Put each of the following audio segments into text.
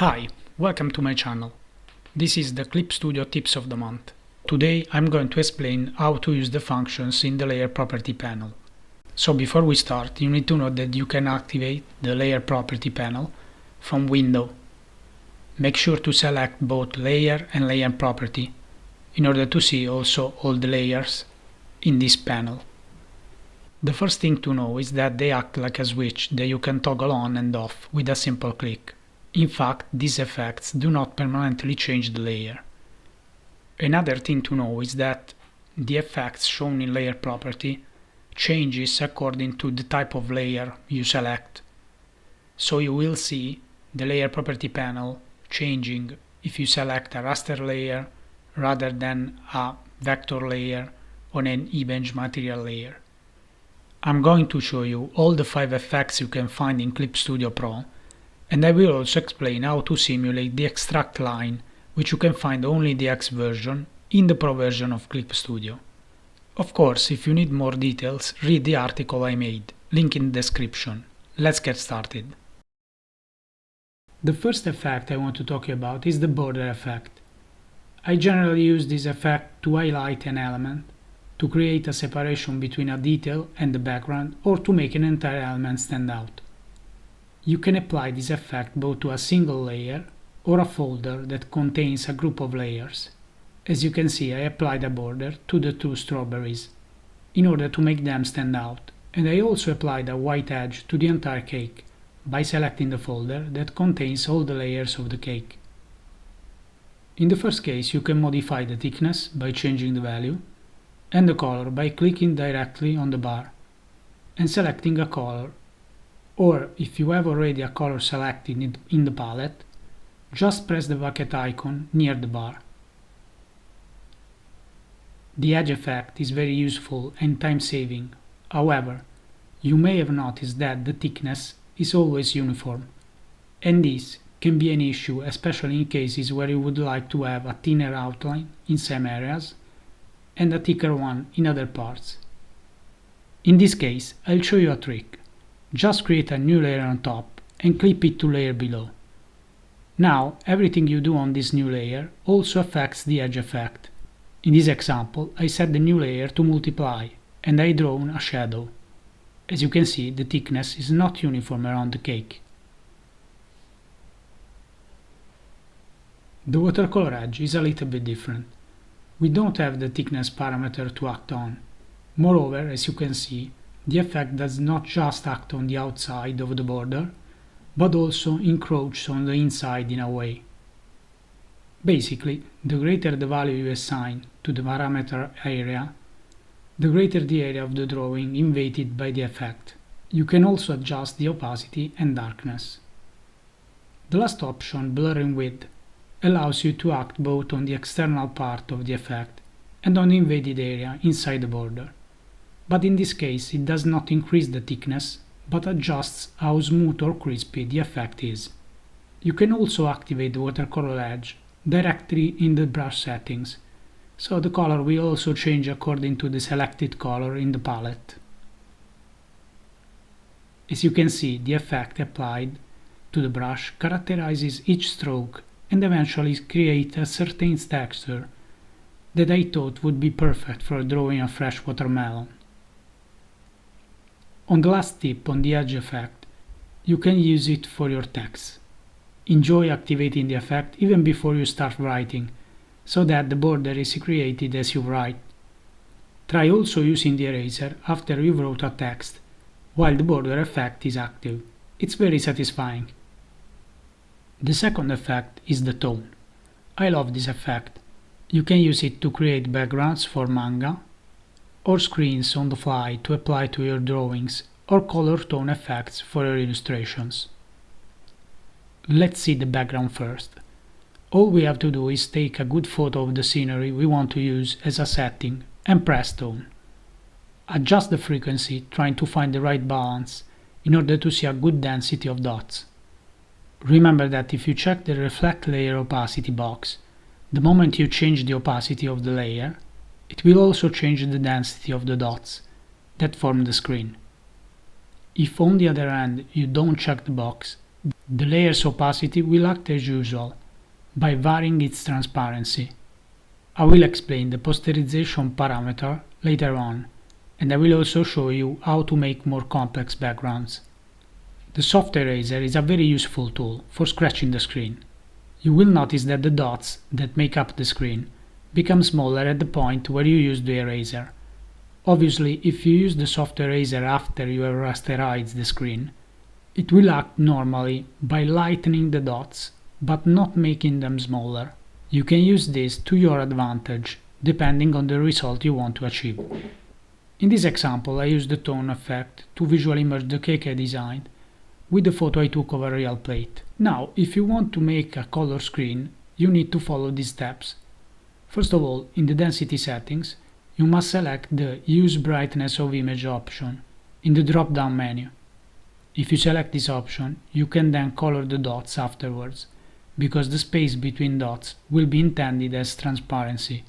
Hi, welcome to my channel. This is the Clip Studio Tips of the Month. Today I'm going to explain how to use the functions in the Layer Property panel. So before we start, you need to know that you can activate the Layer Property panel from Window. Make sure to select both Layer and Layer Property in order to see also all the layers in this panel. The first thing to know is that they act like a switch that you can toggle on and off with a simple click. In fact, these effects do not permanently change the layer. Another thing to know is that the effects shown in Layer Property changes according to the type of layer you select. So you will see the Layer Property panel changing if you select a raster layer rather than a vector layer on an image material layer. I'm going to show you all the 5 effects you can find in Clip Studio Pro, and I will also explain how to simulate the extract line, which you can find only in the X version, in the Pro version of Clip Studio. Of course, if you need more details, read the article I made, link in the description. Let's get started. The first effect I want to talk about is the border effect. I generally use this effect to highlight an element, to create a separation between a detail and the background, or to make an entire element stand out. You can apply this effect both to a single layer or a folder that contains a group of layers. As you can see, I applied a border to the 2 strawberries in order to make them stand out, and I also applied a white edge to the entire cake by selecting the folder that contains all the layers of the cake. In the first case, you can modify the thickness by changing the value, and the color by clicking directly on the bar and selecting a color, or if you have already a color selected in the palette, just press the bucket icon near the bar. The edge effect is very useful and time-saving. However, you may have noticed that the thickness is always uniform, and this can be an issue, especially in cases where you would like to have a thinner outline in some areas and a thicker one in other parts. In this case, I'll show you a trick. Just create a new layer on top and clip it to layer below. Now, everything you do on this new layer also affects the edge effect. In this example, I set the new layer to multiply and I drawn a shadow. As you can see, the thickness is not uniform around the cake. The watercolor edge is a little bit different. We don't have the thickness parameter to act on. Moreover, as you can see, the effect does not just act on the outside of the border, but also encroaches on the inside in a way. Basically, the greater the value you assign to the parameter area, the greater the area of the drawing invaded by the effect. You can also adjust the opacity and darkness. The last option, blur and width, allows you to act both on the external part of the effect and on the invaded area inside the border. But in this case, it does not increase the thickness, but adjusts how smooth or crispy the effect is. You can also activate the watercolor edge directly in the brush settings, so the color will also change according to the selected color in the palette. As you can see, the effect applied to the brush characterizes each stroke and eventually creates a certain texture that I thought would be perfect for drawing a fresh watermelon. On the last tip on the edge effect, you can use it for your text. Enjoy activating the effect even before you start writing, so that the border is created as you write. Try also using the eraser after you wrote a text, while the border effect is active. It's very satisfying. The second effect is the tone. I love this effect. You can use it to create backgrounds for manga, or screens on the fly to apply to your drawings, or color tone effects for your illustrations. Let's see the background first. All we have to do is take a good photo of the scenery we want to use as a setting and press tone. Adjust the frequency, trying to find the right balance in order to see a good density of dots. Remember that if you check the reflect layer opacity box, the moment you change the opacity of the layer, it will also change the density of the dots that form the screen. If on the other hand you don't check the box, The layer's opacity will act as usual, by varying its transparency. I will explain the posterization parameter later on, and I will also show you how to make more complex backgrounds. The soft eraser is a very useful tool for scratching the screen. You will notice that the dots that make up the screen become smaller at the point where you use the eraser. Obviously, if you use the soft eraser after you have rasterized the screen, it will act normally by lightening the dots, but not making them smaller. You can use this to your advantage, depending on the result you want to achieve. In this example, I used the tone effect to visually merge the cake I designed with the photo I took of a real plate. Now, if you want to make a color screen, you need to follow these steps. First of all, in the density settings, you must select the Use Brightness of Image option in the drop-down menu. If you select this option, you can then color the dots afterwards, because the space between dots will be intended as transparency.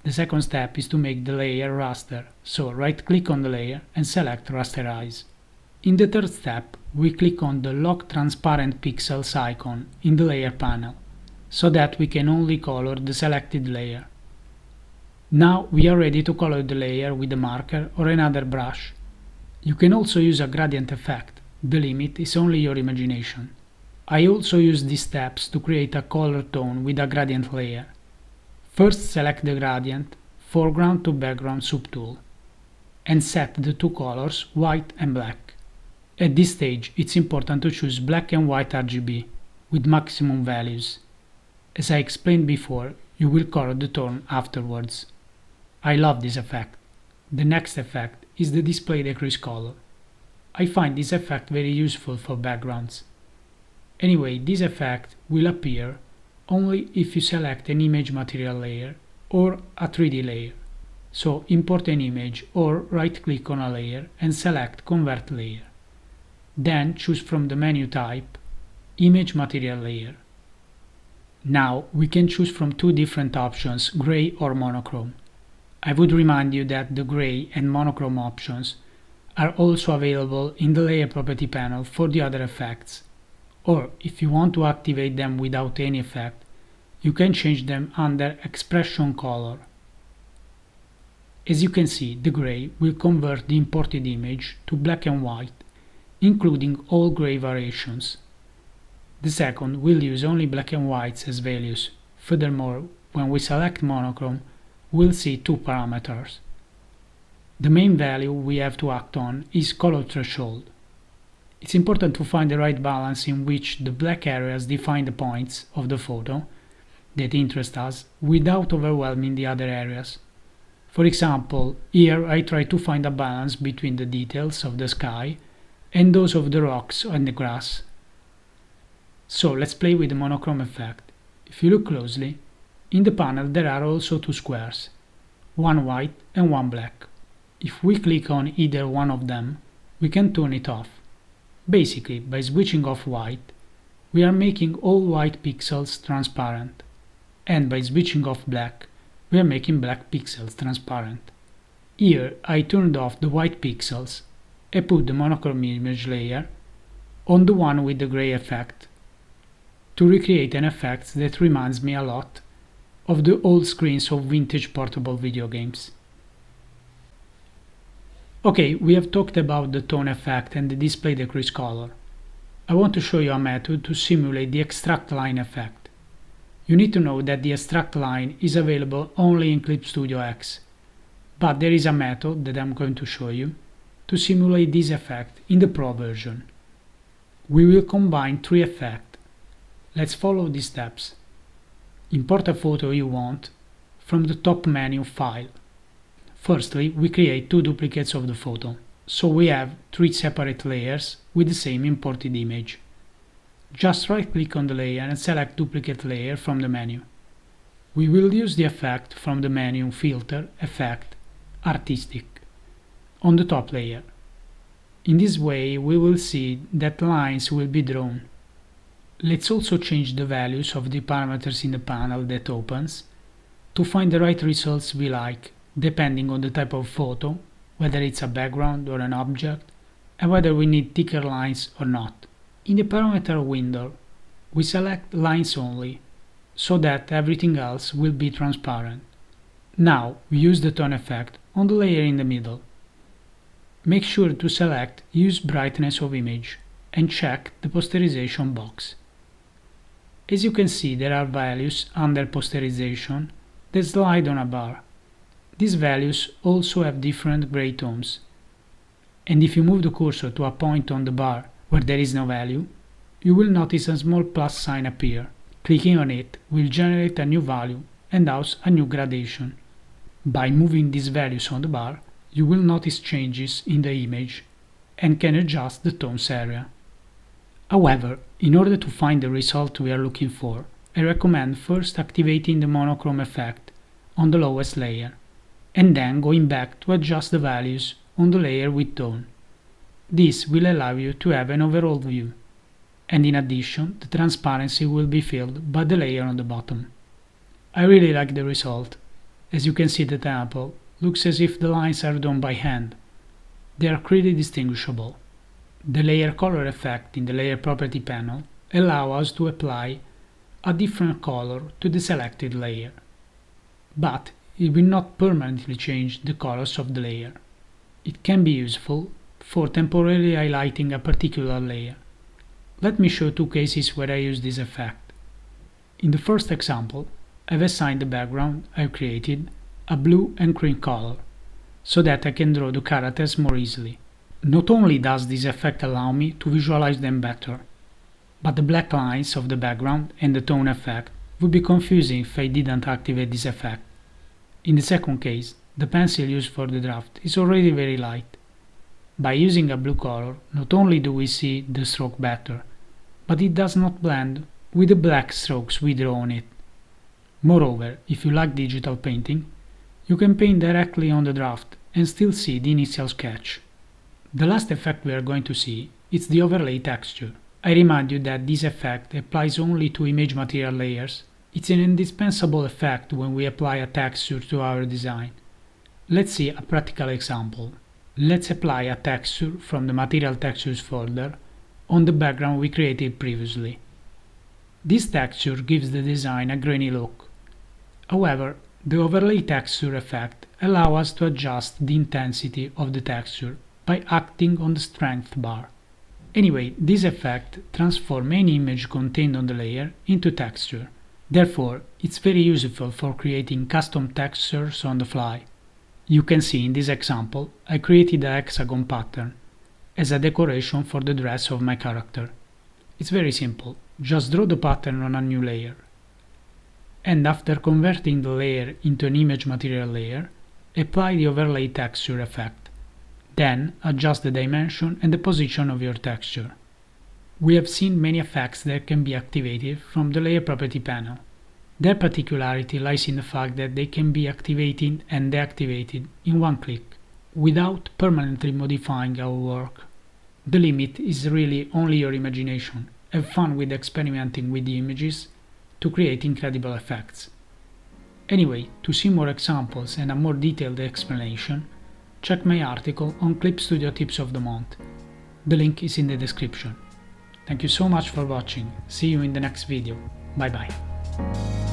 The second step is to make the layer raster, so right-click on the layer and select Rasterize. In the third step, we click on the Lock Transparent Pixels icon in the Layer panel, so that we can only color the selected layer. Now we are ready to color the layer with a marker or another brush. You can also use a gradient effect. The limit is only your imagination. I also use these steps to create a color tone with a gradient layer. First select the gradient, foreground to background subtool, and set the two colors white and black. At this stage it's important to choose black and white RGB with maximum values. As I explained before, you will color the tone afterwards. I love this effect. The next effect is the display decrease color. I find this effect very useful for backgrounds. Anyway, this effect will appear only if you select an image material layer or a 3D layer. So import an image or right-click on a layer and select Convert Layer. Then choose from the menu type Image Material Layer. Now we can choose from two different options, gray or monochrome. I would remind you that the gray and monochrome options are also available in the Layer Property panel for the other effects. Or, if you want to activate them without any effect, you can change them under Expression Color. As you can see, the gray will convert the imported image to black and white, including all gray variations. The second will use only black and whites as values. Furthermore, when we select monochrome, we'll see two parameters. The main value we have to act on is color threshold. It's important to find the right balance in which the black areas define the points of the photo that interest us without overwhelming the other areas. For example, here I try to find a balance between the details of the sky and those of the rocks and the grass. So let's play with the monochrome effect. If you look closely, in the panel there are also two squares, one white and one black. If we click on either one of them, we can turn it off. Basically, by switching off white, we are making all white pixels transparent, and by switching off black, we are making black pixels transparent. Here I turned off the white pixels and put the monochrome image layer on the one with the gray effect to recreate an effect that reminds me a lot of the old screens of vintage portable video games. Okay, we have talked about the tone effect and the display decrease color. I want to show you a method to simulate the extract line effect. You need to know that the extract line is available only in Clip Studio X, but there is a method that I'm going to show you to simulate this effect in the Pro version. We will combine three effects. Let's follow these steps. Import a photo you want from the top menu File. Firstly, we create two duplicates of the photo, so we have three separate layers with the same imported image. Just right-click on the layer and select Duplicate Layer from the menu. We will use the effect from the menu Filter, Effect, Artistic on the top layer. In this way, we will see that lines will be drawn. Let's also change the values of the parameters in the panel that opens to find the right results we like, depending on the type of photo, whether it's a background or an object, and whether we need thicker lines or not. In the parameter window, we select lines only, so that everything else will be transparent. Now we use the tone effect on the layer in the middle. Make sure to select Use Brightness of Image and check the posterization box. As you can see, there are values under posterization that slide on a bar. These values also have different gray tones. And if you move the cursor to a point on the bar where there is no value, you will notice a small plus sign appear. Clicking on it will generate a new value and thus a new gradation. By moving these values on the bar, you will notice changes in the image and can adjust the tones area. However, in order to find the result we are looking for, I recommend first activating the monochrome effect on the lowest layer, and then going back to adjust the values on the layer with tone. This will allow you to have an overall view, and in addition, the transparency will be filled by the layer on the bottom. I really like the result. As you can see, the temple looks as if the lines are done by hand. They are clearly distinguishable. The layer color effect in the layer property panel allows us to apply a different color to the selected layer, but it will not permanently change the colors of the layer. It can be useful for temporarily highlighting a particular layer. Let me show two cases where I use this effect. In the first example, I've assigned the background I've created a blue and green color, so that I can draw the characters more easily. Not only does this effect allow me to visualize them better, but the black lines of the background and the tone effect would be confusing if I didn't activate this effect. In the second case, the pencil used for the draft is already very light. By using a blue color, not only do we see the stroke better, but it does not blend with the black strokes we draw on it. Moreover, if you like digital painting, you can paint directly on the draft and still see the initial sketch. The last effect we are going to see is the overlay texture. I remind you that this effect applies only to image material layers. It's an indispensable effect when we apply a texture to our design. Let's see a practical example. Let's apply a texture from the Material Textures folder on the background we created previously. This texture gives the design a grainy look. However, the overlay texture effect allows us to adjust the intensity of the texture by acting on the strength bar. Anyway, this effect transforms any image contained on the layer into texture. Therefore, it's very useful for creating custom textures on the fly. You can see in this example, I created a hexagon pattern as a decoration for the dress of my character. It's very simple, just draw the pattern on a new layer. And after converting the layer into an image material layer, apply the overlay texture effect. Then adjust the dimension and the position of your texture. We have seen many effects that can be activated from the layer property panel. Their particularity lies in the fact that they can be activated and deactivated in one click, without permanently modifying our work. The limit is really only your imagination. Have fun with experimenting with the images to create incredible effects. Anyway, to see more examples and a more detailed explanation, check my article on Clip Studio Tips of the Month. The link is in the description. Thank you so much for watching. See you in the next video. Bye bye.